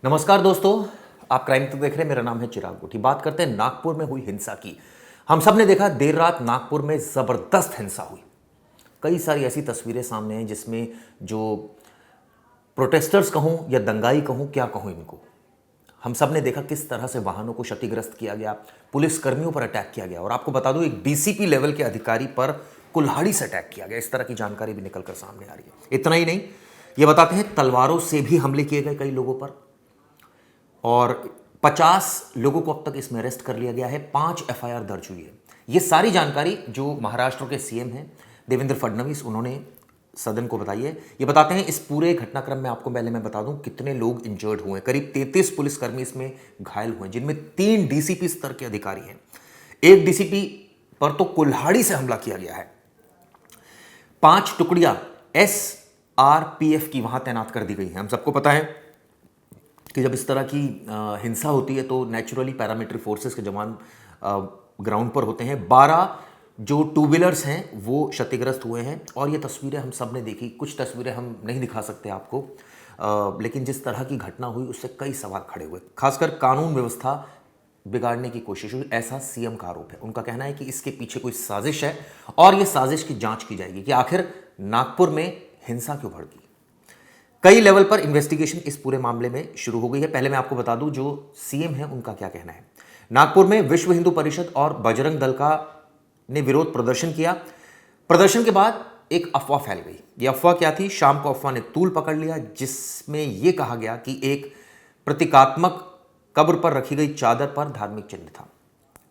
नमस्कार दोस्तों, आप क्राइम तक देख रहे हैं। मेरा नाम है चिराग गोठी। बात करते हैं नागपुर में हुई हिंसा की। हम सब ने देखा देर रात नागपुर में जबरदस्त हिंसा हुई। कई सारी ऐसी तस्वीरें सामने हैं जिसमें जो प्रोटेस्टर्स कहूं या दंगाई कहूं, क्या कहूं इनको, हम सब ने देखा किस तरह से वाहनों को क्षतिग्रस्त किया गया, पुलिस कर्मियों पर अटैक किया गया और आपको बता दूं एक डीसीपी लेवल के अधिकारी पर कुल्हाड़ी से अटैक किया गया। इस तरह की जानकारी भी निकलकर सामने आ रही है। इतना ही नहीं, ये बताते हैं तलवारों से भी हमले किए गए कई लोगों पर और 50 लोगों को अब तक इसमें अरेस्ट कर लिया गया है। 5 एफआईआर दर्ज हुई है। ये सारी जानकारी जो महाराष्ट्र के सीएम हैं देवेंद्र फडणवीस, उन्होंने सदन को बताई है। ये बताते हैं इस पूरे घटनाक्रम में आपको पहले मैं बता दूं कितने लोग इंजर्ड हुए। करीब 33 पुलिसकर्मी इसमें घायल हुए, जिनमें 3 डीसीपी स्तर के अधिकारी हैं। एक डीसीपी पर तो कुल्हाड़ी से हमला किया गया है। 5 टुकड़ियां एसआरपीएफ की वहां तैनात कर दी गई हैं। हम सबको पता है कि जब इस तरह की हिंसा होती है तो नेचुरली पैरामिलिट्री फोर्सेस के जवान ग्राउंड पर होते हैं। 12 जो टू व्हीलर्स हैं वो क्षतिग्रस्त हुए हैं और ये तस्वीरें हम सब ने देखी। कुछ तस्वीरें हम नहीं दिखा सकते आपको, लेकिन जिस तरह की घटना हुई उससे कई सवाल खड़े हुए। खासकर कानून व्यवस्था बिगाड़ने की कोशिश हुई, ऐसा सीएम का आरोप है। उनका कहना है कि इसके पीछे कोई साजिश है और ये साजिश की जांच की जाएगी कि आखिर नागपुर में हिंसा क्यों भड़की। कई लेवल पर इन्वेस्टिगेशन इस पूरे मामले में शुरू हो गई है। पहले मैं आपको बता दूं जो सीएम है उनका क्या कहना है। नागपुर में विश्व हिंदू परिषद और बजरंग दल का ने विरोध प्रदर्शन किया। प्रदर्शन के बाद एक अफवाह फैल गई। यह अफवाह क्या थी? शाम को अफवाह ने तूल पकड़ लिया, जिसमें यह कहा गया कि एक प्रतीकात्मक कब्र पर रखी गई चादर पर धार्मिक चिन्ह था।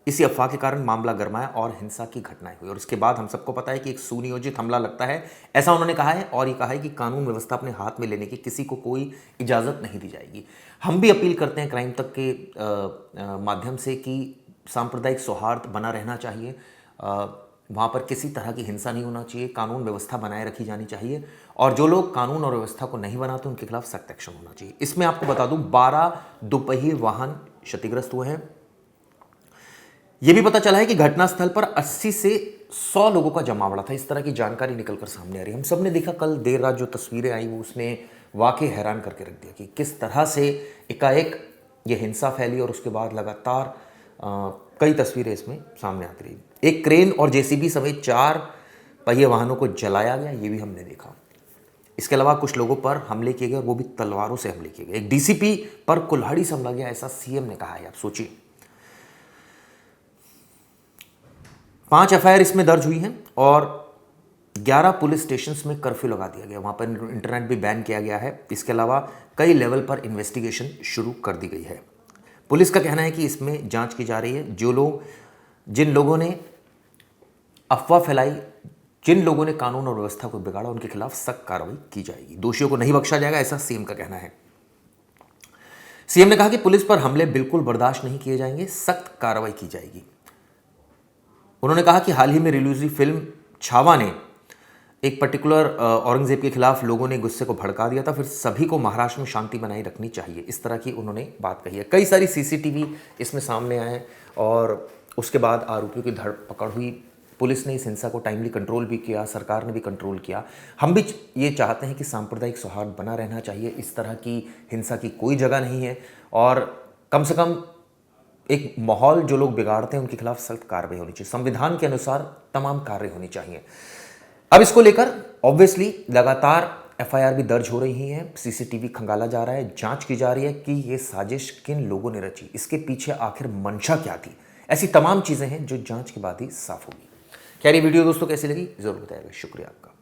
इसी अफवाह के कारण मामला गरमाया और हिंसा की घटनाएं हुई और उसके बाद हम सबको पता है कि एक सुनियोजित हमला लगता है, ऐसा उन्होंने कहा है। और ये कहा है कि कानून व्यवस्था अपने हाथ में लेने की किसी को कोई इजाज़त नहीं दी जाएगी। हम भी अपील करते हैं क्राइम तक के माध्यम से कि सांप्रदायिक सौहार्द बना रहना चाहिए, वहाँ पर किसी तरह की हिंसा नहीं होना चाहिए, कानून व्यवस्था बनाए रखी जानी चाहिए और जो लोग कानून और व्यवस्था को नहीं बनाते उनके खिलाफ सख्त एक्शन होना चाहिए। इसमें आपको बता दूं 12 दोपहिए वाहन क्षतिग्रस्त हुए हैं। यह भी पता चला है कि घटनास्थल पर 80 से 100 लोगों का जमावड़ा था। इस तरह की जानकारी निकलकर सामने आ रही है। हम सब ने देखा कल देर रात जो तस्वीरें आई वो उसने वाकई हैरान करके रख दिया कि किस तरह से एकाएक ये हिंसा फैली और उसके बाद लगातार कई तस्वीरें इसमें सामने आती रही। एक क्रेन और जेसीबी समेत 4 पहिए वाहनों को जलाया गया, ये भी हमने देखा। इसके अलावा कुछ लोगों पर हमले किए गए और वो भी तलवारों से हमले किए गए। एक डीसीपी पर कुल्हाड़ी से हमला गया, ऐसा सीएम ने कहा है। आप सोचिए, 5 एफआईआर इसमें दर्ज हुई हैं और 11 पुलिस स्टेशंस में कर्फ्यू लगा दिया गया। वहाँ पर इंटरनेट भी बैन किया गया है। इसके अलावा कई लेवल पर इन्वेस्टिगेशन शुरू कर दी गई है। पुलिस का कहना है कि इसमें जांच की जा रही है। जिन लोगों ने अफवाह फैलाई, जिन लोगों ने कानून और व्यवस्था को बिगाड़ा, उनके खिलाफ सख्त कार्रवाई की जाएगी। दोषियों को नहीं बख्शा जाएगा, ऐसा सीएम का कहना है। सीएम ने कहा कि पुलिस पर हमले बिल्कुल बर्दाश्त नहीं किए जाएंगे, सख्त कार्रवाई की जाएगी। उन्होंने कहा कि हाल ही में रिलीज हुई फिल्म छावा ने एक पर्टिकुलर औरंगजेब के खिलाफ लोगों ने गुस्से को भड़का दिया था, फिर सभी को महाराष्ट्र में शांति बनाए रखनी चाहिए। इस तरह की उन्होंने बात कही है। कई सारी सीसीटीवी इसमें सामने आए और उसके बाद आरोपियों की धरपकड़ हुई। पुलिस ने इस हिंसा को टाइमली कंट्रोल भी किया, सरकार ने भी कंट्रोल किया। हम भी ये चाहते हैं कि सांप्रदायिक सौहार्द बना रहना चाहिए। इस तरह की हिंसा की कोई जगह नहीं है और कम से कम एक माहौल जो लोग बिगाड़ते हैं उनके खिलाफ सख्त कार्रवाई होनी चाहिए। संविधान के अनुसार तमाम कार्य होनी चाहिए। अब इसको लेकर ऑब्वियसली लगातार एफआईआर भी दर्ज हो रही है, सीसीटीवी खंगाला जा रहा है, जांच की जा रही है कि ये साजिश किन लोगों ने रची, इसके पीछे आखिर मंशा क्या थी। ऐसी तमाम चीजें हैं जो जांच के बाद ही साफ होगी। क्या ये वीडियो दोस्तों कैसी लगी जरूर बताइएगा। शुक्रिया आपका।